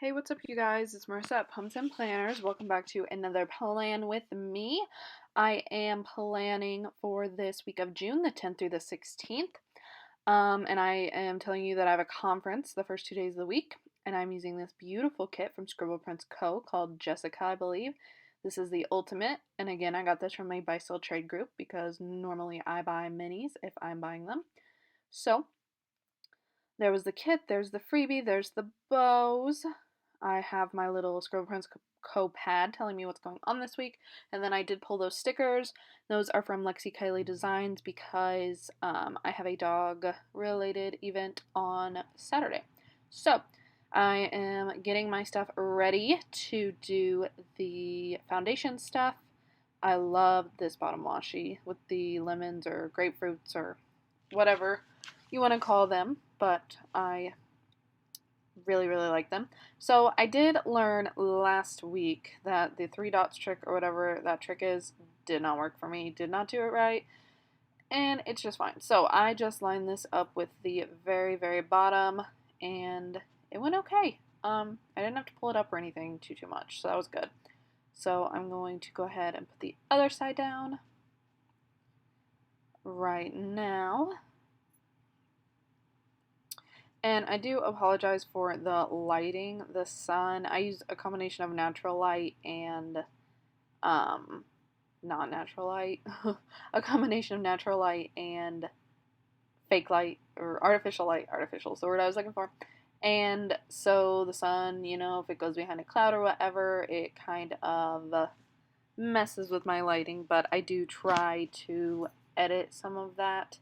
Hey, what's up, you guys? It's Marissa at Pumps and Planners. Welcome back to another plan with me. I am planning for this week of June, the 10th through the 16th. And I am telling you that I have a conference the first 2 days of the week, and I'm using this beautiful kit from Scribble Prints Co. called Jessica, I believe. This is the ultimate, and again, I got this from my buy sell trade group because normally I buy minis if I'm buying them. So, there was the kit, there's the freebie, there's the bows. I have my little Scribble Prints Co pad telling me what's going on this week, and then I did pull those stickers. Those are from Lexi Kylie Designs because I have a dog related event on Saturday. So I am getting my stuff ready to do the foundation stuff. I love this bottom washi with the lemons or grapefruits or whatever you want to call them, but I really, really like them. So I did learn last week that the 3 dots trick or whatever that trick is did not work for me, did not do it right, and it's just fine. So I just lined this up with the very, very bottom, and it went okay. I didn't have to pull it up or anything too much, so that was good. So I'm going to go ahead and put the other side down right now. And I do apologize for the lighting, the sun. I use a combination of natural light and not natural light. A combination of natural light and fake light or artificial light. Artificial is the word I was looking for. And so the sun, if it goes behind a cloud or whatever, it kind of messes with my lighting, but I do try to edit some of that.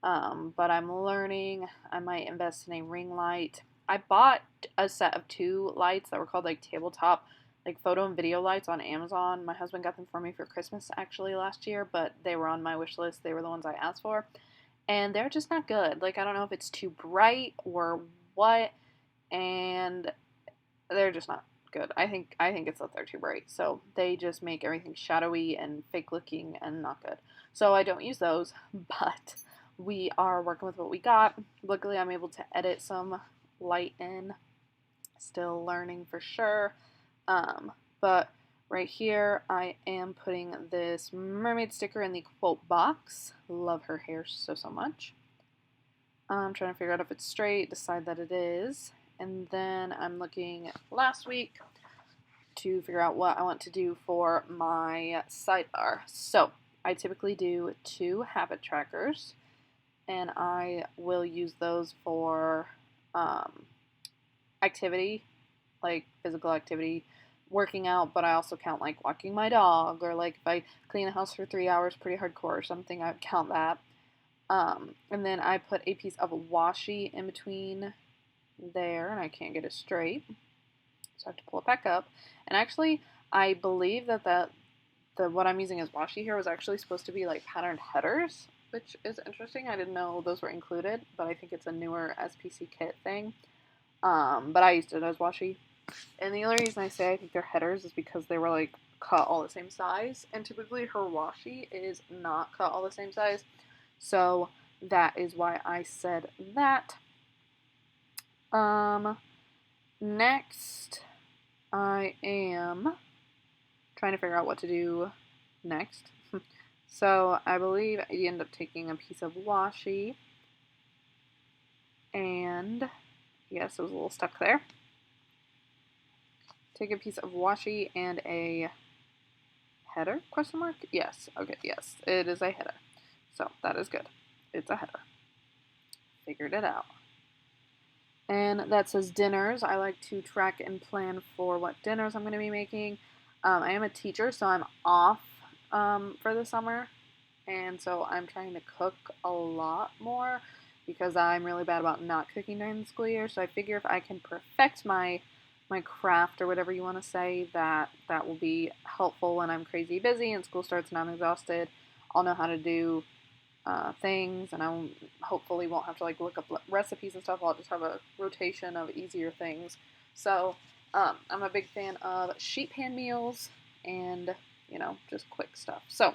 But I'm learning. I might invest in a ring light. I bought a set of 2 lights that were called like tabletop, like photo and video lights on Amazon. My husband got them for me for Christmas actually last year, but they were on my wish list. They were the ones I asked for, and they're just not good. Like, I don't know if it's too bright or what, and they're just not good. I think it's that they're too bright. So they just make everything shadowy and fake looking and not good. So I don't use those, but we are working with what we got. Luckily, I'm able to edit some light in. Still learning for sure. But right here, I am putting this mermaid sticker in the quote box. Love her hair so much. I'm trying to figure out if it's straight, decide that it is. And then I'm looking last week to figure out what I want to do for my sidebar. So I typically do 2 habit trackers, and I will use those for activity, like physical activity, working out, but I also count like walking my dog, or like if I clean the house for 3 hours pretty hardcore or something, I would count that. And then I put a piece of washi in between there, and I can't get it straight, so I have to pull it back up. And actually, I believe that what I'm using as washi here was actually supposed to be like patterned headers, which is interesting. I didn't know those were included, but I think it's a newer SPC kit thing. But I used it as washi. And the only reason I say I think they're headers is because they were like cut all the same size, and typically her washi is not cut all the same size. So that is why I said that. Next, I am trying to figure out what to do next. So I believe I end up taking a piece of washi, and yes, it was a little stuck there. Take a piece of washi and a header, question mark? Yes, okay, yes, it is a header. So that is good. It's a header. Figured it out. And that says dinners. I like to track and plan for what dinners I'm going to be making. I am a teacher, so I'm off for the summer, and so I'm trying to cook a lot more because I'm really bad about not cooking during the school year. So I figure if I can perfect my craft, or whatever you want to say, that will be helpful when I'm crazy busy and school starts and I'm exhausted. I'll know how to do things, and I hopefully won't have to like look up recipes and stuff. I'll just have a rotation of easier things. So I'm a big fan of sheet pan meals and just quick stuff. So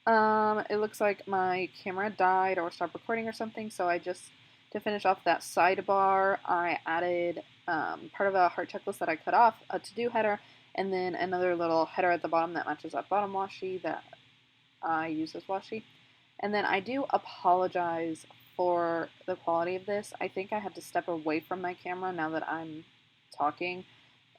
it looks like my camera died or stopped recording or something, so I just to finish off that sidebar, I added part of a heart checklist that I cut off, a to-do header, and then another little header at the bottom that matches that bottom washi that I use as washi. And then I do apologize for the quality of this. I think I had to step away from my camera now that I'm talking,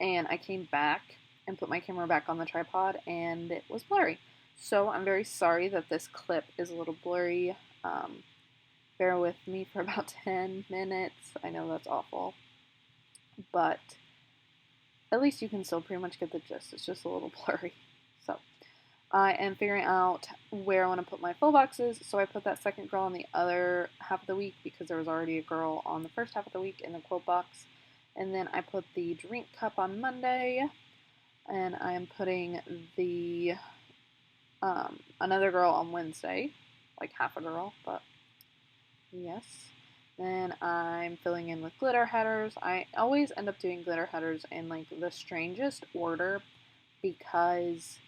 and I came back and put my camera back on the tripod, and it was blurry. So I'm very sorry that this clip is a little blurry. Bear with me for about 10 minutes. I know that's awful, but at least you can still pretty much get the gist. It's just a little blurry. So I am figuring out where I want to put my full boxes. So I put that second girl on the other half of the week because there was already a girl on the first half of the week in the quote box. And then I put the drink cup on Monday, and I am putting the another girl on Wednesday, like half a girl, but yes. Then I'm filling in with glitter headers. I always end up doing glitter headers in like the strangest order because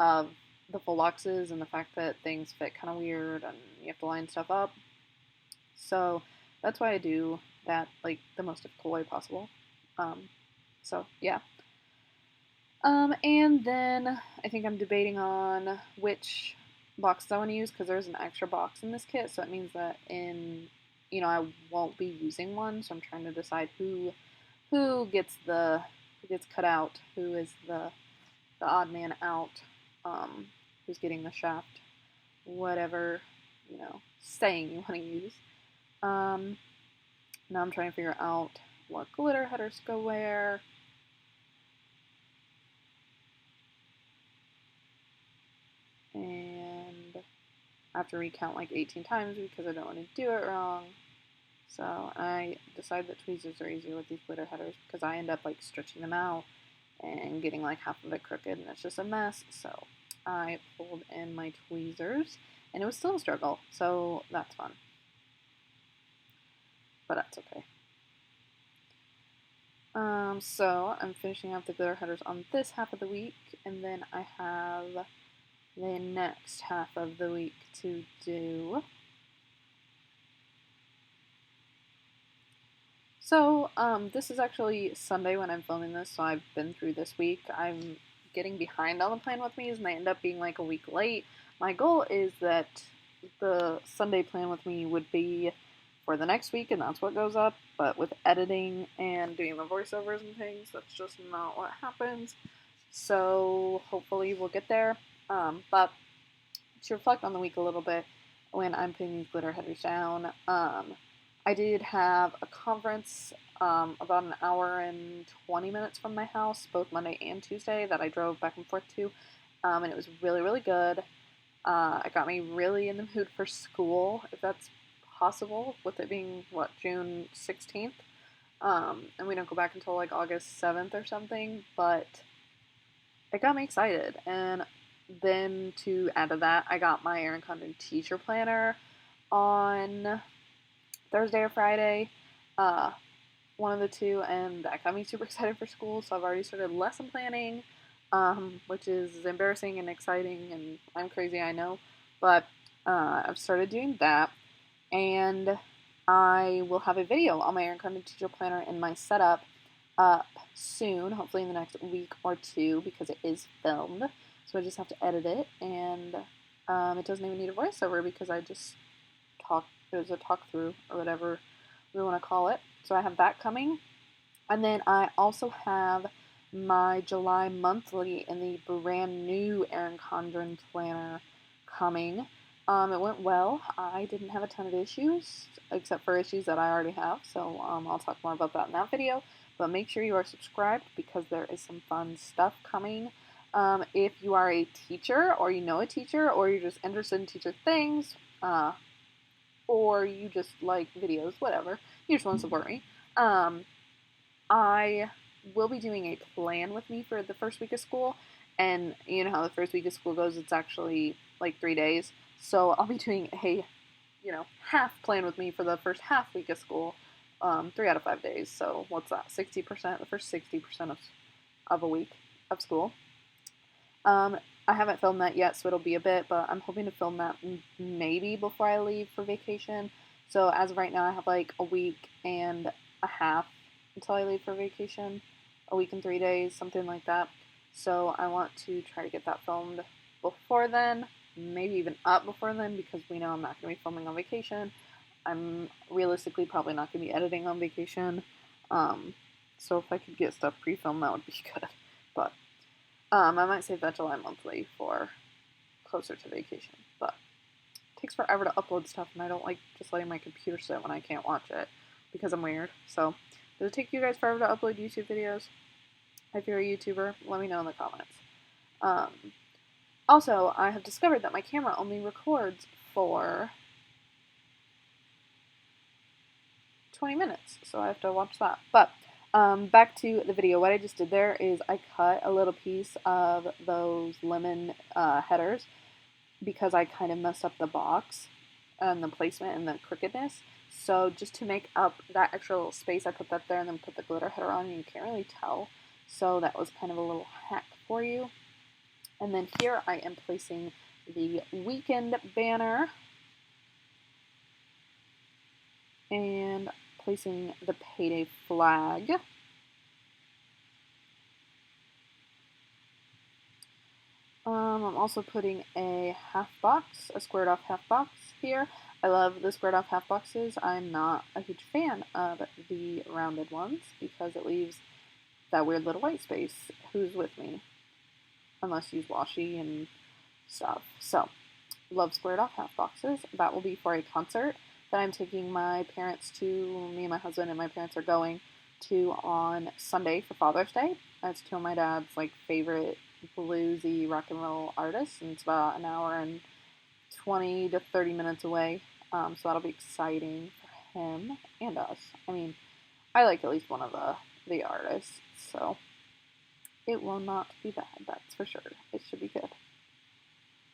of the full boxes and the fact that things fit kind of weird and you have to line stuff up. So that's why I do that like the most difficult way possible. So yeah. And then I think I'm debating on which boxes I want to use because there's an extra box in this kit, so it means that I won't be using one. So I'm trying to decide who gets cut out, who is the odd man out, who's getting the shaft, whatever saying you want to use. Now I'm trying to figure out what glitter headers go where. And I have to recount like 18 times because I don't want to do it wrong. So I decided that tweezers are easier with these glitter headers because I end up like stretching them out and getting like half of it crooked and it's just a mess. So I pulled in my tweezers and it was still a struggle. So that's fun. But that's okay. So I'm finishing up the glitter headers on this half of the week, and then I have the next half of the week to do. So, this is actually Sunday when I'm filming this, so I've been through this week. I'm getting behind on the plan with me's, and I end up being like a week late. My goal is that the Sunday plan with me would be for the next week, and that's what goes up, but with editing and doing the voiceovers and things, that's just not what happens. So, hopefully we'll get there. But to reflect on the week a little bit, when I'm putting these glitter headers down, I did have a conference about an hour and 20 minutes from my house, both Monday and Tuesday, that I drove back and forth to, and it was really, really good. It got me really in the mood for school, if that's possible, with it being, June 16th, and we don't go back until like August 7th or something, but it got me excited. And then to add to that, I got my Erin Condren teacher planner on Thursday or Friday, one of the two, and that got me super excited for school. So I've already started lesson planning, which is embarrassing and exciting, and I'm crazy, I know, but I've started doing that, and I will have a video on my Erin Condren teacher planner and my setup up soon, hopefully in the next week or two, because it is filmed. So I just have to edit it, and it doesn't even need a voiceover because I just talk. There's a talk through or whatever we want to call it. So I have that coming, and then I also have my July monthly in the brand new Erin Condren planner coming. It went well. I didn't have a ton of issues, except for issues that I already have. So I'll talk more about that in that video. But make sure you are subscribed because there is some fun stuff coming. If you are a teacher, or you know a teacher, or you're just interested in teacher things, or you just like videos, whatever, you just want to support me, I will be doing a plan with me for the first week of school, and you know how the first week of school goes, it's actually like 3 days, so I'll be doing a, half plan with me for the first half week of school, 3 out of 5 days, so what's that, 60%, the first 60% of a week of school. I haven't filmed that yet, so it'll be a bit, but I'm hoping to film that maybe before I leave for vacation, So as of right now, I have like a week and a half until I leave for vacation. A week and 3 days, something like that. So I want to try to get that filmed before then, maybe even up before then, because we know I'm not going to be filming on vacation. I'm realistically probably not going to be editing on vacation. So if I could get stuff pre-filmed, that would be good. But I might save that July monthly for closer to vacation. But it takes forever to upload stuff, and I don't like just letting my computer sit when I can't watch it because I'm weird. So does it take you guys forever to upload YouTube videos? If you're a YouTuber, let me know in the comments. Also, I have discovered that my camera only records for 20 minutes, so I have to watch that. But back to the video. What I just did there is I cut a little piece of those lemon headers because I kind of messed up the box and the placement and the crookedness. So just to make up that extra little space, I put that there and then put the glitter header on, and you can't really tell. So that was kind of a little hack for you. And then here I am placing the weekend banner and placing the payday flag. I'm also putting a half box, a squared off half box here. I love the squared off half boxes. I'm not a huge fan of the rounded ones because it leaves that weird little white space. Who's with me? Unless you use washi and stuff. So, love squared off half boxes. That will be for a concert that I'm taking my parents to. Me and my husband and my parents are going to on Sunday for Father's Day. That's two of my dad's like favorite bluesy rock and roll artists, and it's about an hour and 20 to 30 minutes away. So that'll be exciting for him and us. I mean, I like at least one of the artists, so it will not be bad, that's for sure. It should be good.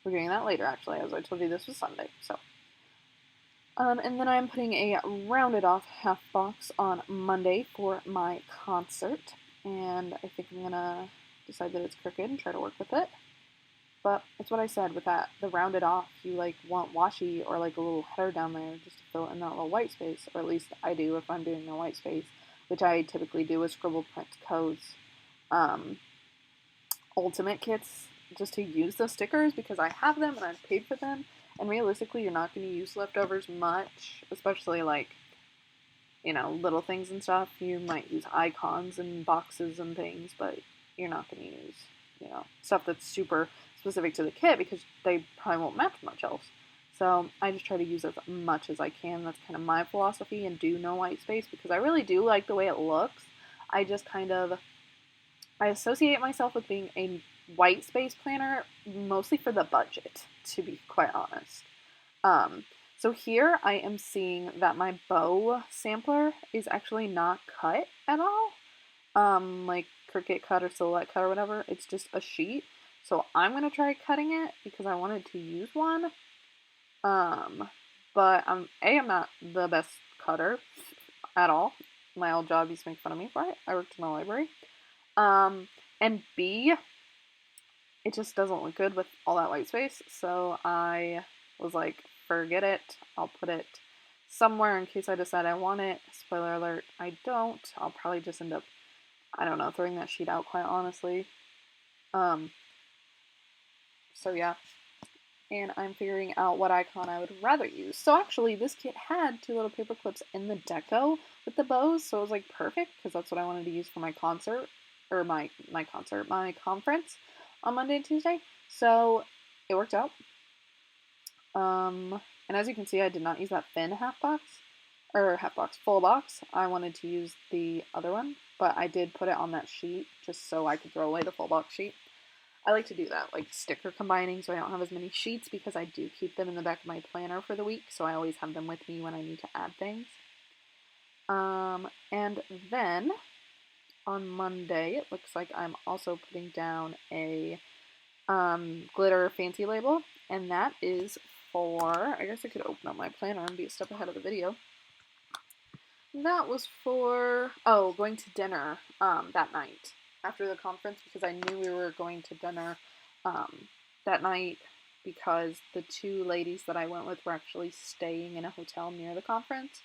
We're doing that later, actually, as I told you this was Sunday, so. And then I'm putting a rounded off half box on Monday for my concert, and I think I'm gonna decide that it's crooked and try to work with it. But it's what I said with that, the rounded off, you like want washi or like a little header down there just to fill in that little white space, or at least I do if I'm doing a white space, which I typically do with Scribble Prints Co's ultimate kits just to use those stickers because I have them and I've paid for them, and realistically you're not going to use leftovers much, especially like, you know, little things and stuff. You might use icons and boxes and things, but you're not going to use, you know, stuff that's super specific to the kit because they probably won't match much else. So I just try to use as much as I can. That's kind of my philosophy, and do no white space because I really do like the way it looks. I just kind of, I associate myself with being a white space planner mostly for the budget, to be quite honest. So here I am seeing that my bow sampler is actually not cut at all. Like Cricut cut or Silhouette cut or whatever. It's just a sheet. So I'm going to try cutting it because I wanted to use one. But I'm not the best cutter at all. My old job used to make fun of me for it. I worked in a library. And B, it just doesn't look good with all that white space. So I was like, forget it. I'll put it somewhere in case I decide I want it. Spoiler alert, I don't. I'll probably just end up, I don't know, throwing that sheet out, quite honestly. So yeah. And I'm figuring out what icon I would rather use. So actually, this kit had 2 little paper clips in the deco with the bows, so it was like perfect because that's what I wanted to use for my concert, or my conference on Monday and Tuesday. So it worked out. And as you can see, I did not use that thin full box. I wanted to use the other one, but I did put it on that sheet just so I could throw away the full box sheet. I like to do that, like sticker combining, so I don't have as many sheets because I do keep them in the back of my planner for the week, so I always have them with me when I need to add things. And then on Monday, it looks like I'm also putting down a glitter fancy label, and that is for, I guess I could open up my planner and be a step ahead of the video. That was for, going to dinner that night after the conference because I knew we were going to dinner that night because the two ladies that I went with were actually staying in a hotel near the conference.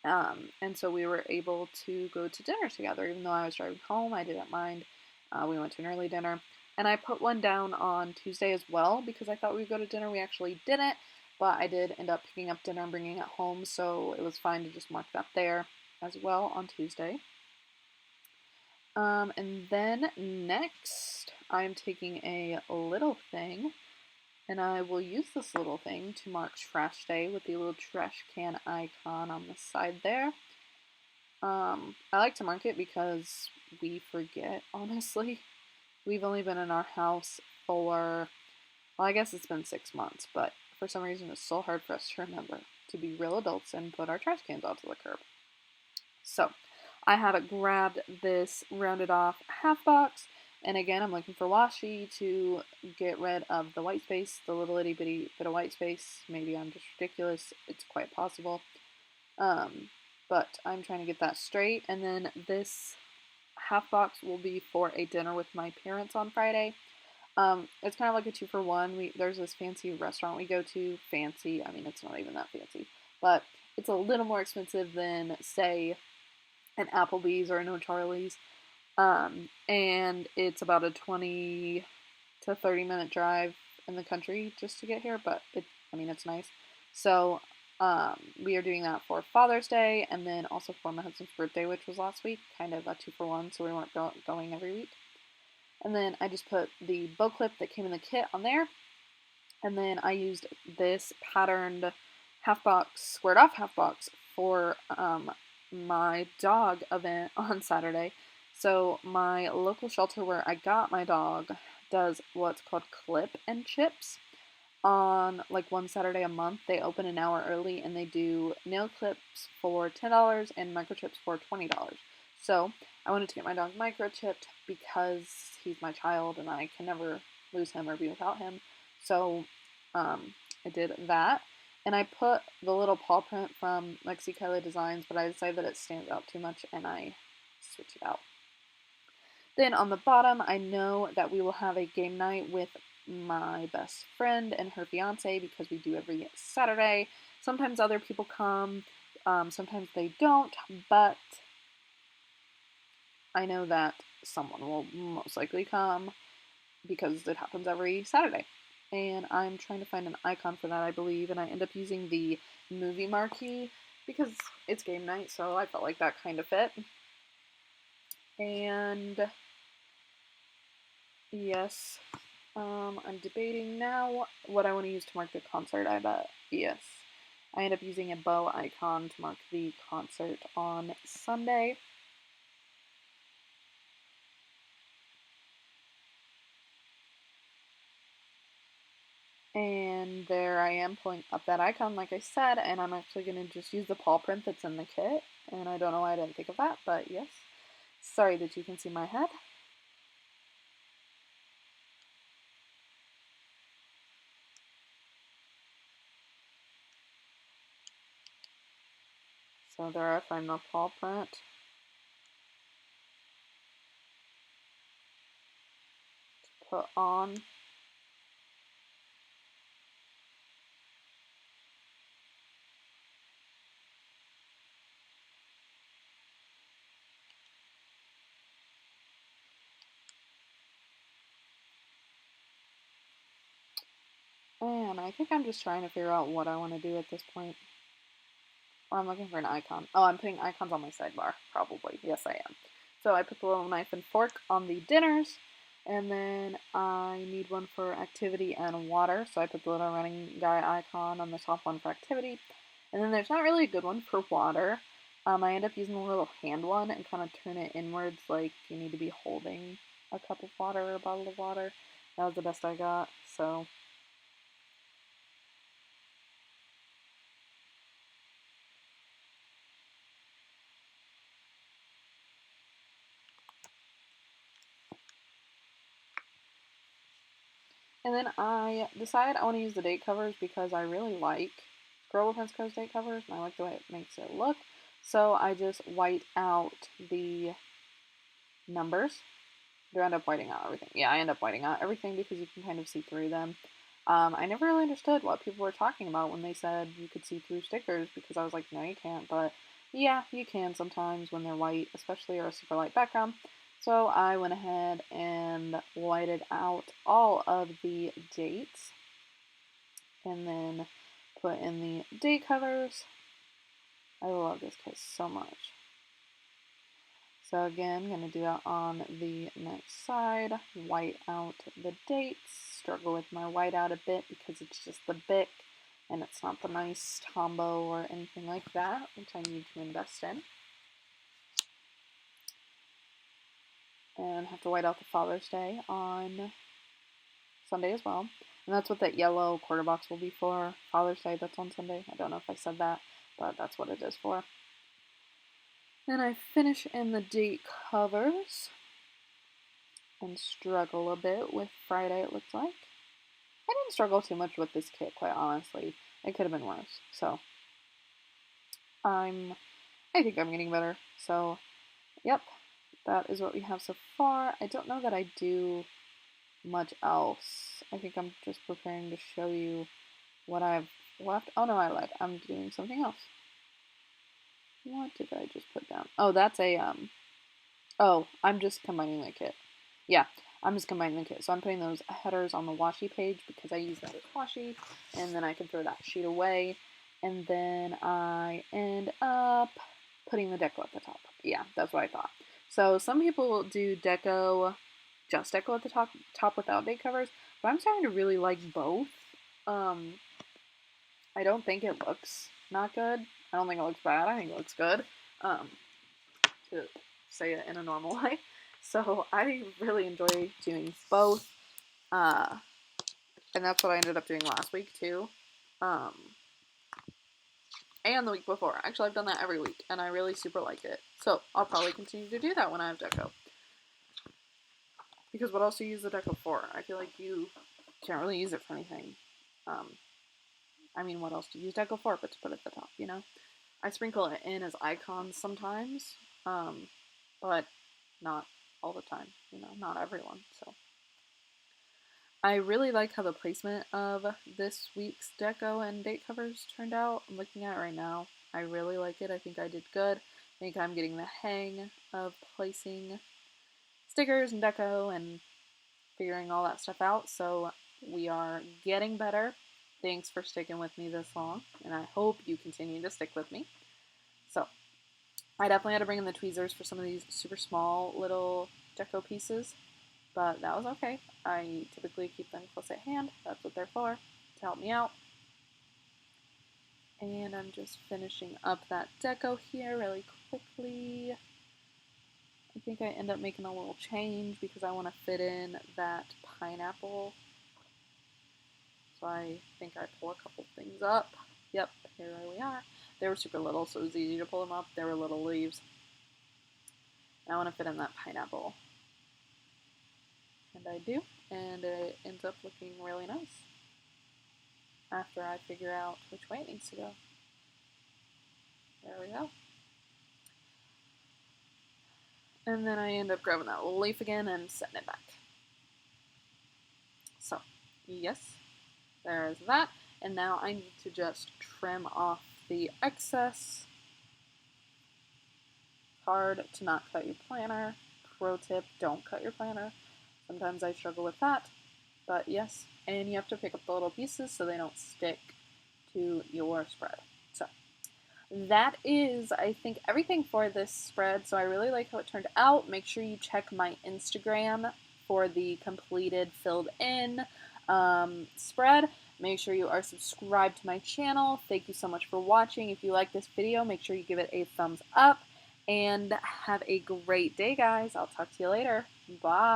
And so we were able to go to dinner together. Even though I was driving home, I didn't mind. We went to an early dinner. And I put one down on Tuesday as well because I thought we'd go to dinner. We actually didn't, but I did end up picking up dinner and bringing it home, so it was fine to just mark that there as well on Tuesday. And then next, I'm taking a little thing, and I will use this little thing to mark trash day with the little trash can icon on the side there. I like to mark it because we forget, honestly. We've only been in our house for, well, I guess it's been 6 months, but for some reason it's so hard for us to remember to be real adults and put our trash cans onto the curb. So, I have grabbed this rounded off half box, and again, I'm looking for washi to get rid of the white space, the little itty bitty bit of white space. Maybe I'm just ridiculous, it's quite possible. But I'm trying to get that straight, and then this half box will be for a dinner with my parents on Friday. It's kind of like a 2-for-1. There's this fancy restaurant we go to. Fancy, I mean, it's not even that fancy, but it's a little more expensive than, say, an Applebee's or an O'Charlie's. And it's about a 20 to 30 minute drive in the country just to get here, but it's nice. So, we are doing that for Father's Day and then also for my husband's birthday, which was last week, kind of a 2-for-1, so we weren't going every week. And then I just put the bow clip that came in the kit on there. And then I used this patterned squared off half box for my dog event on Saturday. So my local shelter where I got my dog does what's called clip and chips. On like one Saturday a month, they open an hour early and they do nail clips for $10 and microchips for $20. So I wanted to get my dog microchipped because he's my child and I can never lose him or be without him. So I did that. And I put the little paw print from Lexi Kyla Designs, but I decided that it stands out too much and I switched it out. Then on the bottom, I know that we will have a game night with my best friend and her fiance because we do every Saturday. Sometimes other people come, sometimes they don't, but I know that someone will most likely come because it happens every Saturday. And I'm trying to find an icon for that, I believe, and I end up using the movie marquee because it's game night, so I felt like that kind of fit. And yes, I'm debating now what I want to use to mark the concert, I bet. Yes, I end up using a bow icon to mark the concert on Sunday. And there I am pulling up that icon like I said, and I'm actually going to just use the paw print that's in the kit, and I don't know why I didn't think of that, but yes. Sorry that you can see my head. So there I find the paw print. To put on. And I think I'm just trying to figure out what I want to do at this point. Or I'm looking for an icon. Oh, I'm putting icons on my sidebar, probably. Yes, I am. So I put the little knife and fork on the dinners, and then I need one for activity and water, so I put the little running guy icon on the top one for activity. And then there's not really a good one for water. I end up using a little hand one and kind of turn it inwards like you need to be holding a cup of water or a bottle of water. That was the best I got, so... And then I decided I want to use the date covers because I really like Scribble Prints Co's date covers, and I like the way it makes it look. So I just white out the numbers. Do I end up whiting out everything? Yeah, I end up whiting out everything because you can kind of see through them. I never really understood what people were talking about when they said you could see through stickers, because I was like, no, you can't. But yeah, you can sometimes when they're white, especially or a super light background. So I went ahead and whited out all of the dates and then put in the date covers. I love this kit so much. So again, I'm going to do that on the next side, white out the dates, struggle with my white out a bit because it's just the Bic and it's not the nice Tombow or anything like that, which I need to invest in. And have to white out the Father's Day on Sunday as well. And that's what that yellow quarter box will be for. Father's Day, that's on Sunday. I don't know if I said that, but that's what it is for. Then I finish in the date covers and struggle a bit with Friday, it looks like. I didn't struggle too much with this kit, quite honestly. It could have been worse. So I think I'm getting better. So yep, that is what we have so far. I don't know that I do much else. I think I'm just preparing to show you what I've left. Oh no, I lied. I'm doing something else. What did I just put down? Oh, that's a oh, I'm just combining the kit. Yeah, I'm just combining the kit. So I'm putting those headers on the washi page because I use that as washi, and then I can throw that sheet away, and then I end up putting the deco at the top. Yeah, that's what I thought. So some people do deco, just deco at the top without date covers, but I'm starting to really like both. I don't think it looks not good. I don't think it looks bad. I think it looks good. To say it in a normal way. So I really enjoy doing both. And that's what I ended up doing last week too. And the week before. Actually, I've done that every week, and I really super like it. So I'll probably continue to do that when I have deco. Because what else do you use the deco for? I feel like you can't really use it for anything. I mean, what else do you use deco for but to put at the top, you know? I sprinkle it in as icons sometimes, but not all the time, you know, not everyone, so. I really like how the placement of this week's deco and date covers turned out. I'm looking at it right now. I really like it. I think I did good. I think I'm getting the hang of placing stickers and deco and figuring all that stuff out, so we are getting better. Thanks for sticking with me this long, and I hope you continue to stick with me. So, I definitely had to bring in the tweezers for some of these super small little deco pieces, but that was okay. I typically keep them close at hand. That's what they're for, to help me out. And I'm just finishing up that deco here really quickly. I think I end up making a little change because I want to fit in that pineapple. So I think I pull a couple things up. Yep, here we are. They were super little, so it was easy to pull them up. They were little leaves. I want to fit in that pineapple. And I do, and it ends up looking really nice after I figure out which way it needs to go. There we go. And then I end up grabbing that little leaf again and setting it back. So, yes, there's that. And now I need to just trim off the excess. Hard to not cut your planner. Pro tip, don't cut your planner. Sometimes I struggle with that, but yes, and you have to pick up the little pieces so they don't stick to your spread. So that is, I think, everything for this spread. So I really like how it turned out. Make sure you check my Instagram for the completed filled in spread. Make sure you are subscribed to my channel. Thank you so much for watching. If you like this video, make sure you give it a thumbs up. And have a great day, guys. I'll talk to you later. Bye.